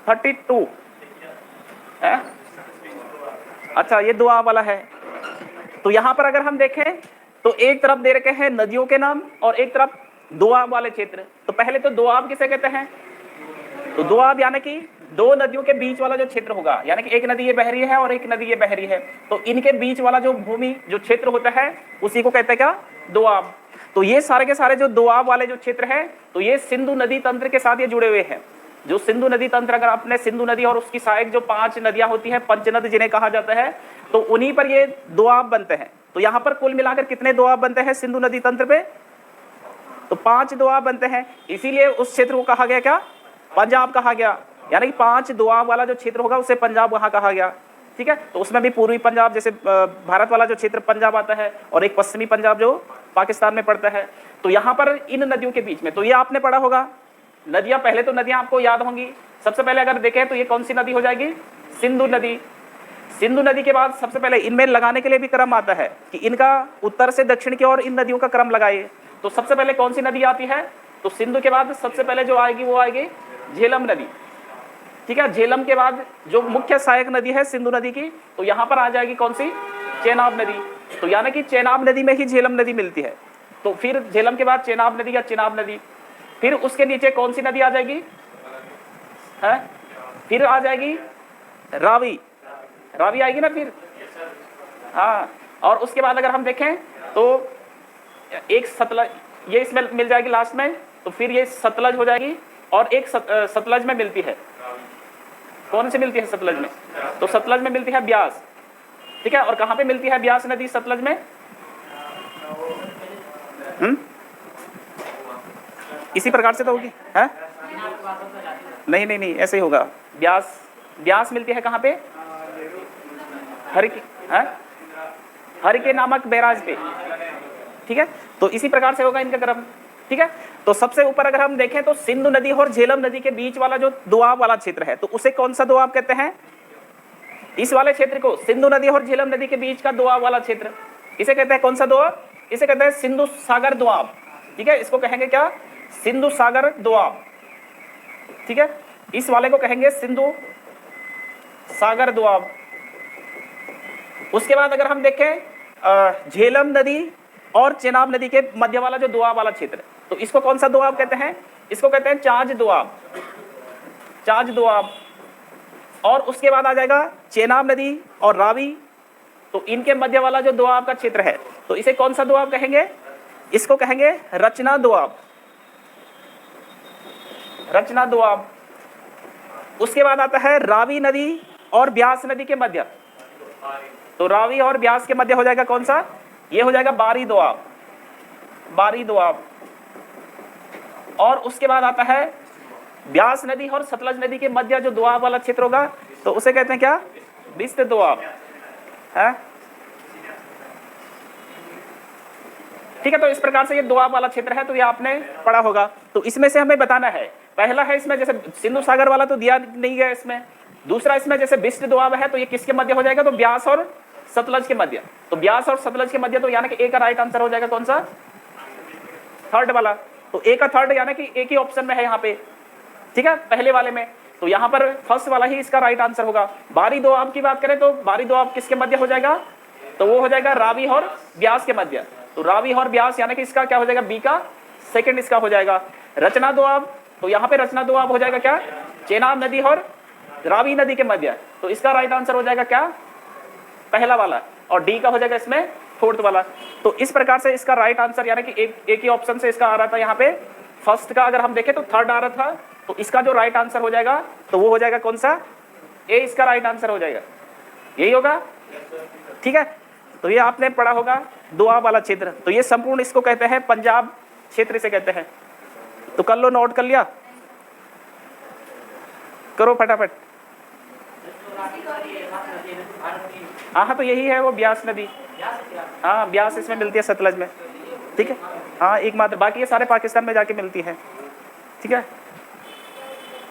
32 है। अच्छा, ये दोआब वाला है। तो यहाँ पर अगर हम देखें तो एक तरफ दे रखे हैं नदियों के नाम और एक तरफ दोआब वाले क्षेत्र। तो पहले तो दोआब किसे कहते हैं? तो दोआब यानी कि दो नदियों के बीच वाला जो क्षेत्र होगा, यानी कि एक नदी ये बह रही है और एक नदी ये बह रही है, तो इनके बीच वाला जो भूमि जो क्षेत्र होता है उसी को कहते हैं क्या? दोआब। तो ये सारे के सारे जो दोआब वाले जो क्षेत्र है, तो ये सिंधु नदी तंत्र के साथ ये जुड़े हुए हैं। जो सिंधु नदी तंत्र, अगर आपने सिंधु नदी और उसकी सहायक जो 5 नदियां होती हैं, पंचनद जिन्हें कहा जाता है, तो उन्हीं पर ये दोआब बनते हैं। तो यहाँ पर कुल मिलाकर कितने दोआब बनते हैं सिंधु नदी तंत्र पे? तो 5 दोआब बनते हैं। इसीलिए उस क्षेत्र को कहा गया क्या? पंजाब कहा गया। यानी कि 5 दोआब वाला जो क्षेत्र होगा उसे पंजाब वहां कहा गया। ठीक है, तो उसमें भी पूर्वी पंजाब, जैसे भारत वाला जो क्षेत्र पंजाब आता है, और एक पश्चिमी पंजाब जो पाकिस्तान में पड़ता है। तो यहाँ पर इन नदियों के बीच में, तो ये आपने पढ़ा होगा नदियां, पहले तो नदियां आपको याद होंगी। सबसे पहले अगर देखें तो ये कौन सी नदी हो जाएगी? सिंधु नदी। सिंधु नदी के बाद सबसे पहले इनमें लगाने के लिए भी क्रम आता है कि इनका उत्तर से दक्षिण की ओर इन नदियों का क्रम लगाइए। तो सबसे पहले कौन सी नदी आती है? तो सिंधु के बाद सबसे पहले जो आएगी वो आएगी झेलम नदी। ठीक है, झेलम के बाद जो मुख्य सहायक नदी है सिंधु नदी की, तो यहाँ पर आ जाएगी कौन सी? चेनाब नदी। तो यानी कि चेनाब नदी में ही झेलम नदी मिलती है। तो फिर झेलम के बाद चेनाब नदी या चिनाब नदी, फिर उसके नीचे कौन सी नदी आ जाएगी? है, फिर आ जाएगी रावी। रावी आएगी ना फिर। हाँ, और उसके बाद अगर हम देखें तो एक सतलज, ये इसमें मिल जाएगी लास्ट में। तो फिर ये सतलज हो जाएगी, और एक सतलज में मिलती है। कौन से मिलती है सतलज में? तो सतलज में मिलती है ब्यास। ठीक है, और कहाँ पे मिलती है ब्यास नदी सतलज में? इसी प्रकार से तो होगी है? नहीं नहीं नहीं, ऐसे ही होगा। ब्यास, ब्यास मिलती है कहाँ पे? हरिके नामक बैराज पे। ठीक है, तो इसी प्रकार से होगा इनका क्रम। ठीक है, तो सबसे ऊपर अगर हम देखें तो सिंधु नदी और झेलम नदी के बीच वाला जो दोआब वाला क्षेत्र है, तो उसे कौन सा दोआब कहते हैं? इस वाले क्षेत्र को, सिंधु नदी और झेलम नदी के बीच का दोआब वाला क्षेत्र, इसे कहते हैं कौन सा दोआब? इसे कहते हैं सिंधु सागर दोआब। ठीक है, इसको कहेंगे क्या? सिंधु सागर दोआब। ठीक है, इस वाले को कहेंगे सिंधु सागर दोआब। उसके बाद अगर हम देखें झेलम नदी और चेनाब नदी के मध्य वाला जो दोआब वाला क्षेत्र, तो इसको कौन सा दोआब कहते हैं? इसको कहते हैं चाज दोआब। चाज दोआब। और उसके बाद आ जाएगा चेनाब नदी और रावी, तो इनके मध्य वाला जो दोआब का क्षेत्र है, तो इसे कौन सा दोआब कहेंगे? इसको कहेंगे रचना दोआब। रचना दोआब। उसके बाद आता है रावी नदी और ब्यास नदी के मध्य, तो रावी और ब्यास के मध्य हो जाएगा कौन सा? ये हो जाएगा बारी दोआब। बारी दोआब। और उसके बाद आता है ब्यास नदी और सतलज नदी के मध्य जो दोआब वाला क्षेत्र होगा, तो उसे कहते हैं क्या? बिस्त दोआब है। ठीक है, तो इस प्रकार से ये दोआब वाला क्षेत्र है, तो ये आपने पढ़ा होगा। तो इसमें से हमें बताना है, पहला है इसमें जैसे सिंधु सागर वाला तो दिया नहीं गया इसमें। दूसरा इसमें जैसे बिस्त दोआब है, तो ये किसके मध्य हो जाएगा? तो ब्यास और सतलज के मध्य। तो ब्यास और सतलज के मध्य, तो यानी कि ए का राइट आंसर हो जाएगा कौन सा? थर्ड वाला। तो ए का थर्ड यानी कि एक ही ऑप्शन में है यहाँ पे। ठीक है, पहले वाले में, तो यहाँ पर फर्स्ट वाला ही इसका राइट आंसर होगा। बारी दोआब की बात करें तो बारी दोआब किसके मध्य हो जाएगा? तो वो हो जाएगा रावी और ब्यास के मध्य। तो रावी और ब्यास यानी कि इसका क्या हो जाएगा? बी का सेकंड इसका हो जाएगा। रचना दोआब, तो यहाँ पे रचना दोआब हो जाएगा क्या? चेनाब नदी और रावी नदी के मध्य, तो इसका राइट आंसर हो जाएगा क्या? पहला वाला। और डी का हो जाएगा इसमें फोर्थ वाला। तो इस प्रकार से इसका राइट आंसर यानी कि एक ही ऑप्शन से इसका आ रहा था यहाँ पे फर्स्ट का, अगर हम देखें तो थर्ड आ रहा था, तो इसका जो राइट आंसर हो जाएगा तो वो हो जाएगा कौन सा? ए इसका राइट आंसर हो जाएगा, यही होगा। ठीक है, तो ये आपने पढ़ा होगा दोआब वाला क्षेत्र। तो ये संपूर्ण इसको कहते हैं पंजाब क्षेत्र से कहते हैं। तो कर लो, नोट कर लिया, करो फटाफट। हाँ, तो यही है वो ब्यास नदी। हाँ, ब्यास इसमें मिलती है सतलज में। ठीक है, हाँ एकमात्र, बाकी ये सारे पाकिस्तान में जाके मिलती है। ठीक है।